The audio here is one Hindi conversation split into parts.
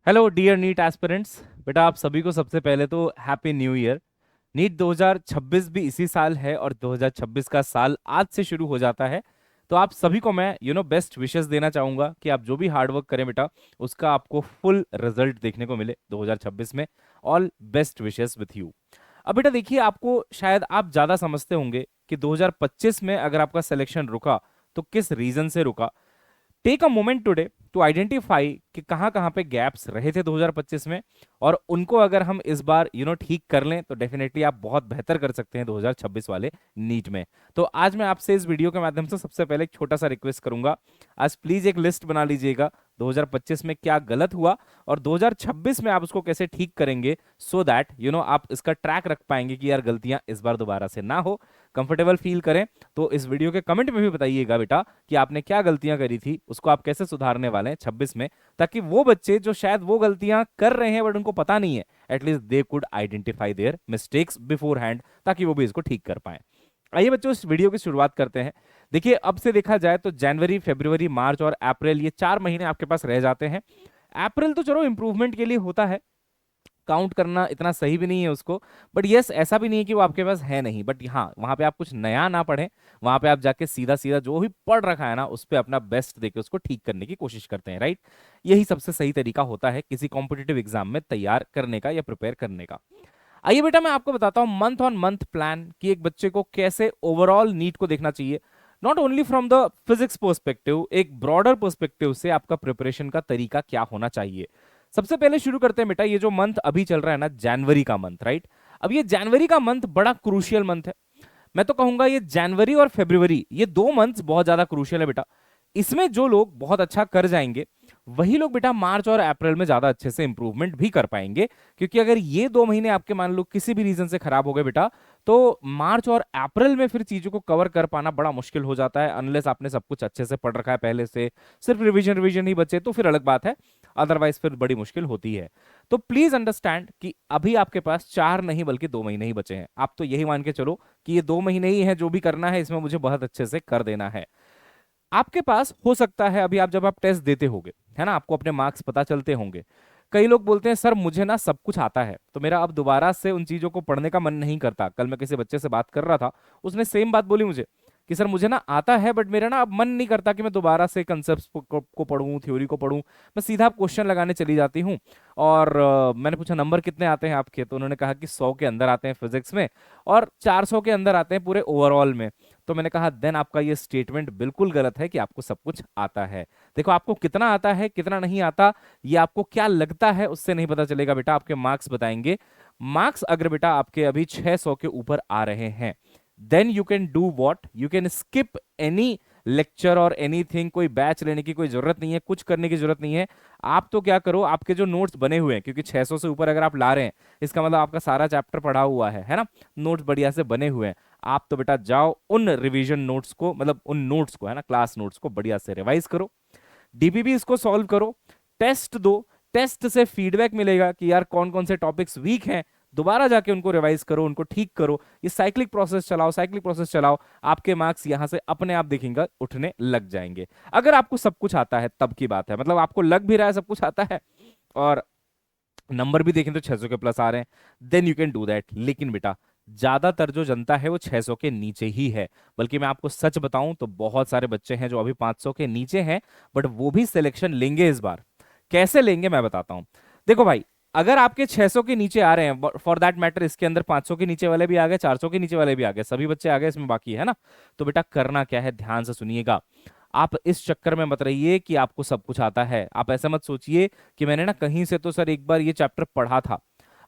Hello dear NEET aspirants. बेटा आप सभी को सबसे पहले तो हैप्पी न्यू ईयर। नीट 2026 भी इसी साल है और 2026 का साल आज से शुरू हो जाता है। तो आप सभी को मैं बेस्ट विशेस देना चाहूंगा कि आप जो भी हार्ड वर्क करें बेटा, उसका आपको फुल रिजल्ट देखने को मिले 2026 में। All best wishes with you. अब बेटा देखिए, आपको शायद आप ज्यादा समझते होंगे कि 2025 में अगर आपका सिलेक्शन रुका तो किस रीजन से रुका। Take a moment today to identify कि कहाँ कहाँ पे गैप्स रहे थे 2025 में, और उनको अगर हम इस बार ठीक कर लें तो डेफिनेटली आप बहुत बेहतर कर सकते हैं 2026 वाले नीट में। तो आज मैं आपसे इस वीडियो के माध्यम से सबसे पहले एक छोटा सा रिक्वेस्ट करूंगा। आज प्लीज एक लिस्ट बना लीजिएगा 2025 में क्या गलत हुआ और 2026 में आप उसको कैसे ठीक करेंगे, सो दैट आप इसका ट्रैक रख पाएंगे कि यार गलतियां इस बार दोबारा से ना हो। कंफर्टेबल फील करें तो इस वीडियो के कमेंट में भी बताइएगा बेटा कि आपने क्या गलतियां करी थी, उसको आप कैसे सुधारने वाले हैं 26 में, ताकि वो बच्चे जो शायद वो गलतियां कर रहे हैं बट उनको पता नहीं है, at least they could identify their mistakes before hand, ताकि वो भी इसको ठीक कर पाए। आइए बच्चों इस वीडियो की शुरुआत करते हैं। देखिए अब से देखा जाए तो जनवरी, फरवरी, मार्च और अप्रैल, ये 4 महीने आपके पास रह जाते हैं। अप्रैल तो चलो इंप्रूवमेंट के लिए होता है, काउंट करना इतना सही भी नहीं है उसको, बट यस ऐसा भी नहीं है कि वो आपके पास है नहीं, बट हाँ वहां पे आप कुछ नया ना पढ़ें। वहां पे आप जाके सीधा सीधा जो भी पढ़ रखा है ना उस पे अपना बेस्ट देके उसको ठीक करने की कोशिश करते हैं, राइट। यही सबसे सही तरीका होता है किसी कॉम्पिटिटिव एग्जाम में तैयार करने का या प्रिपेयर करने का। आइए बेटा मैं आपको बताता हूँ मंथ ऑन मंथ प्लान कि एक बच्चे को कैसे ओवरऑल नीट को देखना चाहिए, not only from the physics perspective, एक ब्रॉडर पर्सपेक्टिव से आपका प्रिपरेशन का तरीका क्या होना चाहिए। सबसे पहले शुरू करते हैं बेटा, ये जो मंथ अभी चल रहा है ना, जनवरी का मंथ, राइट। अब ये जनवरी का मंथ बड़ा क्रूशियल मंथ है। मैं तो कहूंगा ये जनवरी और फरवरी, ये 2 मंथ्स बहुत ज्यादा क्रूशियल है बेटा। इसमें जो लोग बहुत अच्छा कर जाएंगे वही लोग बेटा मार्च और अप्रैल में ज्यादा अच्छे से इंप्रूवमेंट भी कर पाएंगे, क्योंकि अगर ये 2 महीने आपके मान लो किसी भी रीजन से खराब हो गए बेटा, तो मार्च और अप्रैल में फिर चीजों को कवर कर पाना बड़ा मुश्किल हो जाता है, अनलेस आपने सब कुछ अच्छे से पढ़ रखा है पहले से, सिर्फ रिवीजन रिवीजन ही बचे तो फिर अलग बात है, अदरवाइज फिर बड़ी मुश्किल होती है। तो प्लीज अंडरस्टैंड कि अभी आपके पास 4 नहीं बल्कि 2 महीने ही बचे हैं। आप तो यही मान के चलो कि ये 2 महीने ही है, जो भी करना है इसमें मुझे बहुत अच्छे से कर देना है। आपके पास हो सकता है अभी आप जब आप टेस्ट देते होंगे, है ना, आपको अपने मार्क्स पता चलते होंगे, कई लोग बोलते हैं सर मुझे ना सब कुछ आता है तो मेरा अब दोबारा से उन चीजों को पढ़ने का मन नहीं करता। कल मैं किसी बच्चे से बात कर रहा था, उसने सेम बात बोली मुझे कि सर मुझे ना आता है बट मेरा ना अब मन नहीं करता कि मैं दोबारा से कंसेप्ट को पढ़ूं, थ्योरी को पढ़ूं, मैं सीधा क्वेश्चन लगाने चली जाती हूँ। और मैंने पूछा नंबर कितने आते हैं आपके, तो उन्होंने कहा कि 100 के अंदर आते हैं फिजिक्स में और 400 के अंदर आते हैं पूरे ओवरऑल में। तो मैंने कहा देन आपका ये स्टेटमेंट बिल्कुल गलत है कि आपको सब कुछ आता है। देखो आपको कितना आता है कितना नहीं आता, ये आपको क्या लगता है उससे नहीं पता चलेगा बेटा, आपके मार्क्स बताएंगे। मार्क्स अगर बेटा आपके अभी 600 के ऊपर आ रहे हैं, then you can do what, you can skip any lecture और एनीथिंग। कोई बैच लेने की कोई जरूरत नहीं है, कुछ करने की जरूरत नहीं है। आप तो क्या करो, आपके जो नोट्स बने हुए हैं, क्योंकि 600 से ऊपर अगर आप ला रहे हैं इसका मतलब आपका सारा चैप्टर पढ़ा हुआ है ना, नोट्स बढ़िया से बने हुए हैं। आप तो बेटा जाओ उन रिवीजन नोट्स को, मतलब उन नोट्स को, है ना, क्लास नोट्स को बढ़िया से रिवाइज करो, डीबीबी इसको सॉल्व करो, टेस्ट दो, टेस्ट से फीडबैक मिलेगा कि यार कौन कौन से टॉपिक्स वीक हैं, दोबारा जाके उनको रिवाइज करो, उनको ठीक करो। ये साइक्लिक प्रोसेस चलाओ, साइक्लिक प्रोसेस चलाओ, आपके मार्क्स यहां से अपने आप दिखेंगे उठने लग जाएंगे। अगर आपको सब कुछ आता है तब की बात है, मतलब आपको लग भी रहा है सब कुछ आता है और नंबर भी देखें तो 600 के प्लस आ रहे हैं, then you can do that. लेकिन बेटा ज्यादातर जो जनता है वो 600 के नीचे ही है, बल्कि मैं आपको सच बताऊं तो बहुत सारे बच्चे हैं जो अभी 500 के नीचे हैं, बट वो भी सिलेक्शन लेंगे इस बार। कैसे लेंगे मैं बताता हूं। देखो भाई, अगर आपके 600 के नीचे आ रहे हैं, फॉर दैट मैटर इसके अंदर 500 के नीचे वाले भी आ गए, 400 के नीचे वाले भी आ गए, सभी बच्चे आ गए इसमें बाकी, है ना। तो बेटा करना क्या है, ध्यान से सुनिएगा। आप इस चक्कर में मत रहिए कि आपको सब कुछ आता है। आप ऐसा मत सोचिए कि मैंने ना कहीं से तो सर एक बार ये चैप्टर पढ़ा था।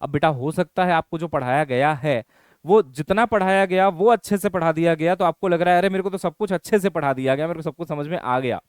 अब बेटा हो सकता है आपको जो पढ़ाया गया है वो जितना पढ़ाया गया वो अच्छे से पढ़ा दिया गया, तो आपको लग रहा है अरे मेरे को तो सब कुछ अच्छे से पढ़ा दिया गया, मेरे को सब कुछ समझ में आ गया।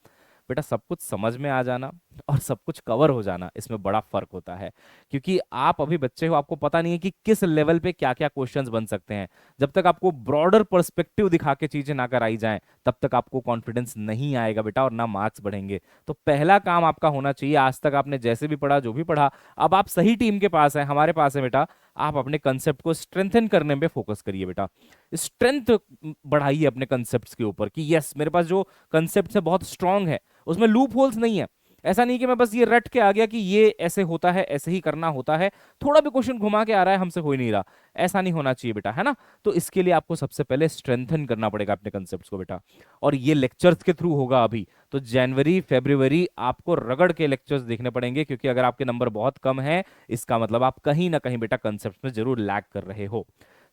बेटा सब कुछ समझ में आ जाना और सब कुछ कवर हो जाना, इसमें बड़ा फर्क होता है। क्योंकि आप अभी बच्चे हो, आपको पता नहीं है कि किस लेवल पे क्या क्या क्वेश्चंस बन सकते हैं। जब तक आपको ब्रॉडर पर्सपेक्टिव दिखा के चीजें ना कराई जाएं तब तक आपको कॉन्फिडेंस नहीं आएगा बेटा और ना मार्क्स बढ़ेंगे। तो पहला काम आपका होना चाहिए, आज तक आपने जैसे भी पढ़ा, जो भी पढ़ा, अब आप सही टीम के पास है, हमारे पास है बेटा, आप अपने कंसेप्ट को स्ट्रेंथन करने पे फोकस करिए बेटा। स्ट्रेंथ बढ़ाइए अपने कंसेप्ट के ऊपर कि यस मेरे पास जो कंसेप्ट है बहुत स्ट्रांग है, उसमें लूप होल्स नहीं है। ऐसा नहीं कि मैं बस ये रट के आ गया कि ये ऐसे होता है, ऐसे ही करना होता है, थोड़ा भी क्वेश्चन घुमा के आ रहा है हमसे हो ही नहीं रहा, ऐसा नहीं होना चाहिए बेटा, है ना। तो इसके लिए आपको सबसे पहले स्ट्रेंथन करना पड़ेगा अपने कंसेप्ट को बेटा, और ये लेक्चर्स के थ्रू होगा अभी। तो जनवरी फरवरी आपको रगड़ के लेक्चर्स देखने पड़ेंगे, क्योंकि अगर आपके नंबर बहुत कम है, इसका मतलब आप कहीं ना कहीं बेटा कंसेप्ट में जरूर लैग कर रहे हो।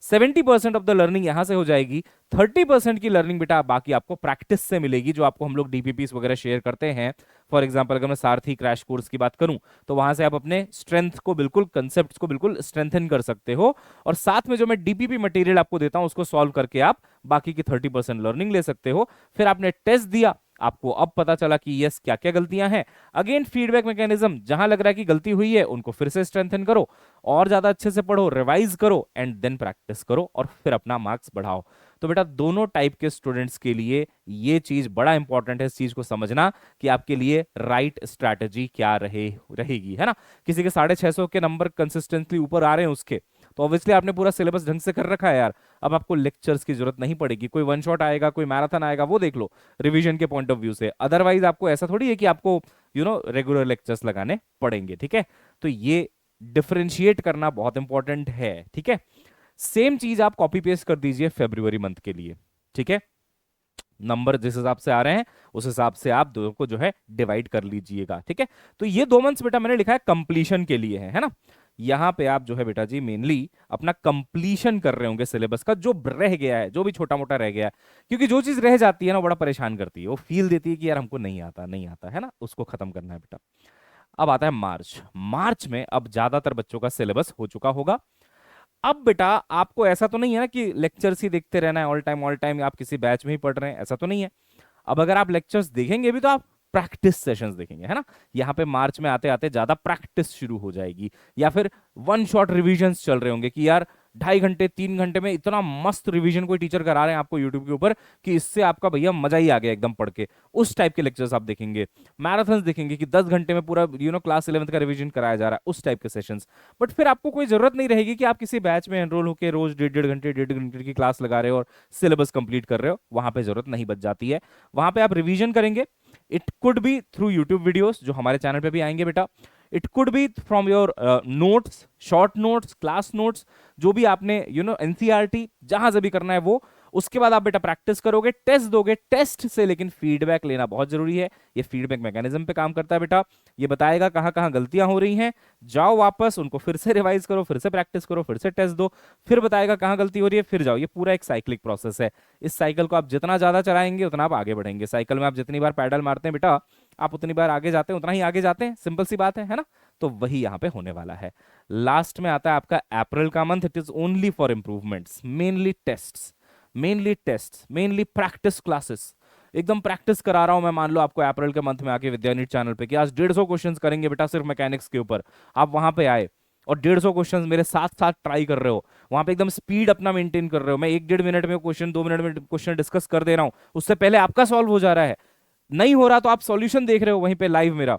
70% ऑफ द लर्निंग यहां से हो जाएगी, 30% की लर्निंग बेटा बाकी आपको प्रैक्टिस से मिलेगी, जो आपको हम लोग डीपीपीस वगैरह शेयर करते हैं। फॉर एग्जांपल अगर मैं सारथी क्रैश कोर्स की बात करूं, तो वहां से आप अपने स्ट्रेंथ को बिल्कुल, कंसेप्ट को बिल्कुल स्ट्रेंथन कर सकते हो, और साथ में जो मैं डीपीपी मटेरियल आपको देता हूं उसको सॉल्व करके आप बाकी की 30% लर्निंग ले सकते हो। फिर आपने टेस्ट दिया, आपको अब पता चला कि यस क्या क्या गलतियां हैं, अगेन फीडबैक मैकेनिज्म, जहां लग रहा है कि गलती हुई है उनको फिर से स्ट्रेंथन करो, और ज्यादा अच्छे से पढ़ो, रिवाइज करो, एंड देन प्रैक्टिस करो, और फिर अपना मार्क्स बढ़ाओ। तो बेटा दोनों टाइप के स्टूडेंट्स के लिए ये चीज बड़ा इंपॉर्टेंट है, इस चीज को समझना कि आपके लिए राइट स्ट्रैटेजी क्या रहेगी, है ना। किसी के 650 के नंबर कंसिस्टेंटली ऊपर आ रहे हैं उसके, तो ऑब्वियसली आपने पूरा सिलेबस ढंग से कर रखा है यार, अब आपको लेक्चर्स की जरूरत नहीं पड़ेगी, कोई वन शॉट आएगा, कोई मैराथन आएगा, वो देख लो रिवीजन के पॉइंट ऑफ व्यू से। अदरवाइज आपको ऐसा थोड़ी है कि आपको रेगुलर लेक्चर्स लगाने पड़ेंगे, ठीक है। तो ये डिफरेंशिएट करना बहुत इंपॉर्टेंट है, ठीक है। सेम चीज आप कॉपी पेस्ट कर दीजिए फरवरी मंथ के लिए, ठीक है। नंबर जिस हिसाब से आ रहे हैं उस हिसाब से आप दो को जो है डिवाइड कर लीजिएगा, ठीक है। तो ये 2 मंथ्स बेटा मैंने लिखा है कंप्लीशन के लिए है ना। यहां पे आप जो है बेटा जी मेनली अपना कंप्लीशन कर रहे होंगे सिलेबस का, जो रह गया है, जो भी छोटा मोटा रह गया है, क्योंकि जो चीज रह जाती है ना बड़ा परेशान करती है, वो फील देती है कि यार हमको नहीं आता, नहीं आता, है ना, उसको खत्म करना है बेटा। अब आता है मार्च। मार्च में अब ज्यादातर बच्चों का सिलेबस हो चुका होगा। अब बेटा आपको ऐसा तो नहीं है ना कि लेक्चर्स ही देखते रहना है ऑल टाइम आप किसी बैच में ही पढ़ रहे हैं, ऐसा तो नहीं है। अब अगर आप लेक्चर्स देखेंगे भी तो आप प्रैक्टिस सेशंस देखेंगे, है ना। यहाँ पे मार्च में आते आते ज्यादा प्रैक्टिस शुरू हो जाएगी, या फिर वन शॉट रिविजन्स चल रहे होंगे कि यार 2.5 घंटे 3 घंटे में इतना मस्त रिवीजन कोई टीचर करा रहे हैं आपको यूट्यूब के ऊपर कि इससे आपका भैया मजा ही आ गया एकदम पढ़ के, उस टाइप के लेक्चर्स आप देखेंगे। मैराथन्स देखेंगे कि 10 घंटे में पूरा क्लास 11th का रिवीजन कराया जा रहा है, उस टाइप के सेशंस। बट फिर आपको कोई जरूरत नहीं रहेगी कि आप किसी बैच में एनरोल होकर रोज 1.5 घंटे की क्लास लगा रहे हो और सिलेबस कंप्लीट कर रहे हो, वहां पे जरूरत नहीं बच जाती है। वहां पे आप रिवीजन करेंगे, it could be through YouTube videos जो हमारे चैनल पे भी आएंगे बेटा, it could be from your notes, short notes, class notes, जो भी आपने एनसीईआरटी जहां से भी करना है वो। उसके बाद आप बेटा प्रैक्टिस करोगे, टेस्ट दोगे, टेस्ट से लेकिन फीडबैक लेना बहुत जरूरी है। ये फीडबैक मैकेनिज्म पे काम करता है बेटा, ये बताएगा कहां कहां गलतियां हो रही हैं, जाओ वापस उनको फिर से रिवाइज करो, फिर से प्रैक्टिस करो, फिर से टेस्ट दो, फिर बताएगा कहां गलती हो रही है, फिर जाओ। ये पूरा एक साइक्लिक प्रोसेस है। इस साइकिल को आप जितना ज्यादा चलाएंगे उतना आप आगे बढ़ेंगे। साइकिल में आप जितनी बार पैडल मारते हैं बेटा, आप उतनी बार आगे जाते हैं, उतना ही आगे जाते हैं, सिंपल सी बात है ना। तो वही यहां पे होने वाला है। लास्ट में आता है आपका अप्रैल का month, it is only for improvements, mainly tests, mainly practice classes. एकदम प्रैक्टिस करा रहा हूं मैं, मान लो आपको अप्रैल के मंथ में आके विद्यानीट चैनल पे कि आज 150 क्वेश्चंस करेंगे बेटा सिर्फ मैकेनिक्स के ऊपर। आप वहां पे आए और 150 क्वेश्चंस मेरे साथ साथ ट्राई कर रहे हो, वहां पे एकदम स्पीड अपना मेंटेन कर रहे हो, मैं 1-1.5 मिनट में क्वेश्चन, 2 मिनट में क्वेश्चन डिस्कस कर दे रहा हूं, उससे पहले आपका सॉल्व हो जा रहा है। नहीं हो रहा तो आप सॉल्यूशन देख रहे हो वहीं पे लाइव मेरा।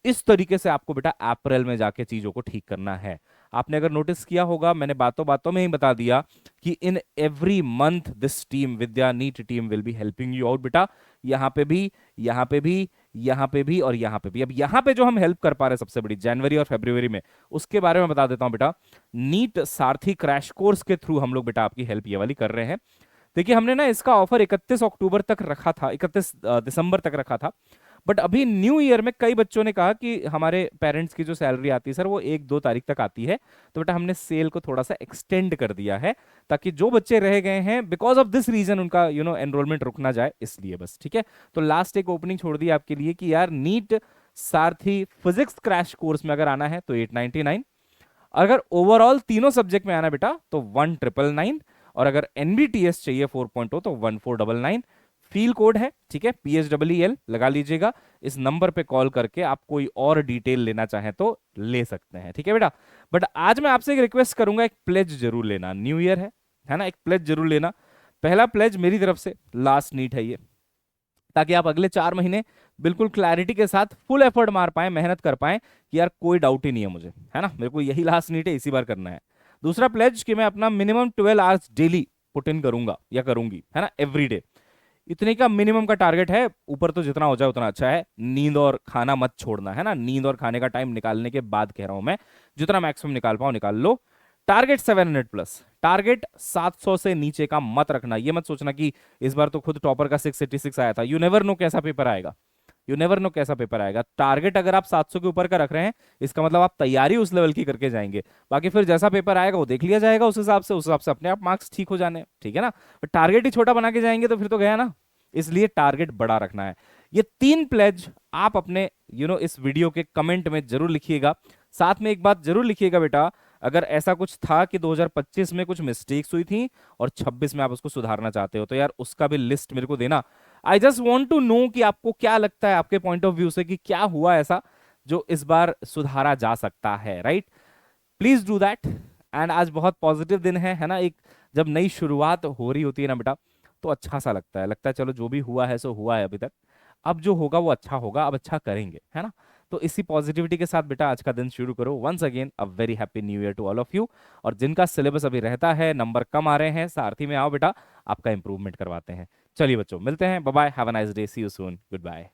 इस तरीके से आपको बेटा अप्रैल में जाके चीजों को ठीक करना है। आपने अगर नोटिस किया होगा, मैंने बातों बातों में ही बता दिया कि in every month this team, Vidya NEET team, will be helping you out बेटा। यहां पे भी, यहां पे भी, यहां पे भी और यहां पे भी। अब यहां पे जो हम हेल्प कर पा रहे हैं सबसे बड़ी, जनवरी और फरवरी में, उसके बारे में बता देता हूं बेटा। नीट सारथी क्रैश कोर्स के थ्रू हम लोग बेटा आपकी हेल्प ये वाली कर रहे हैं। देखिए हमने ना इसका ऑफर 31 अक्टूबर तक रखा था, 31 दिसंबर तक रखा था। बट अभी न्यू ईयर में कई बच्चों ने कहा कि हमारे पेरेंट्स की जो सैलरी आती है सर वो 1-2 तारीख तक आती है, तो बेटा हमने सेल को थोड़ा सा एक्सटेंड कर दिया है, ताकि जो बच्चे रह गए हैं बिकॉज ऑफ दिस रीजन उनका एनरोलमेंट रुक ना जाए, इसलिए बस, ठीक है। तो लास्ट एक ओपनिंग छोड़ दी आपके लिए कि यार नीट सारथी फिजिक्स क्रैश कोर्स में अगर आना है तो 899, अगर ओवरऑल तीनों सब्जेक्ट में आना बेटा तो 1999, और अगर एनबीटीएस चाहिए 4.0 तो 1499। फील कोड है, ठीक है, PHEEL लगा लीजिएगा। इस नंबर पे कॉल करके आप कोई और डिटेल लेना चाहें तो ले सकते हैं, ठीक है बेटा। बट आज मैं आपसे एक रिक्वेस्ट करूंगा, एक प्लेज जरूर लेना, न्यू ईयर है ना, एक प्लेज जरूर लेना। पहला प्लेज मेरी तरफ से, लास्ट नीट है ये, ताकि आप अगले 4 महीने बिल्कुल क्लैरिटी के साथ फुल एफर्ट मार पाए, मेहनत कर पाए कि यार कोई डाउट ही नहीं है मुझे, है ना, मेरे को यही लास्ट नीट है, इसी बार करना है। दूसरा प्लेज कि मैं अपना minimum 12 hours Daly put in करूंगा या करूंगी, है ना, एवरी डे। इतने का मिनिमम का टारगेट है, ऊपर तो जितना हो जाए उतना अच्छा है। नींद और खाना मत छोड़ना है ना, नींद और खाने का टाइम निकालने के बाद कह रहा हूं मैं, जितना मैक्सिमम निकाल पाओ निकाल लो। टारगेट 700 प्लस, टारगेट 700 से नीचे का मत रखना। ये मत सोचना कि इस बार तो खुद टॉपर का 686 आया था, यू नेवर नो कैसा पेपर आएगा, यू नेवर नो कैसा पेपर आएगा। टारगेट अगर आप 700 के ऊपर का रख रहे हैं, इसका मतलब आप तैयारी उस लेवल की करके जाएंगे। बाकी फिर जैसा पेपर आएगा वो देख लिया जाएगा, उस हिसाब से अपने आप मार्क्स ठीक हो जाने, ठीक है ना। टारगेट ही छोटा बना के जाएंगे तो फिर तो गया ना, इसलिए टारगेट बड़ा रखना है। ये 3 प्लेज आप अपने इस वीडियो के कमेंट में जरूर लिखिएगा। साथ में एक बात जरूर लिखिएगा बेटा, अगर ऐसा कुछ था कि 2025 में कुछ मिस्टेक्स हुई थी और 26 में आप उसको सुधारना चाहते हो, तो यार उसका भी लिस्ट मेरे को देना। I just want to know कि आपको क्या लगता है, आपके पॉइंट ऑफ व्यू से, कि क्या हुआ ऐसा जो इस बार सुधारा जा सकता है, right. Please do that. And आज बहुत पॉजिटिव दिन है ना। एक जब नई शुरुआत हो रही होती है ना बेटा, तो अच्छा सा लगता है चलो जो भी हुआ है सो हुआ है अभी तक, अब जो होगा वो अच्छा होगा, अब अच्छा करेंगे, है ना। तो इसी पॉजिटिविटी के साथ बेटा आज का दिन शुरू करो। Once again a very happy new year to all of you. और जिनका सिलेबस अभी रहता है, नंबर कम आ रहे हैं, सारथी में आओ बेटा, आपका इंप्रूवमेंट करवाते हैं। चलिए बच्चों, मिलते हैं, bye bye, have a nice day, see you soon, good bye.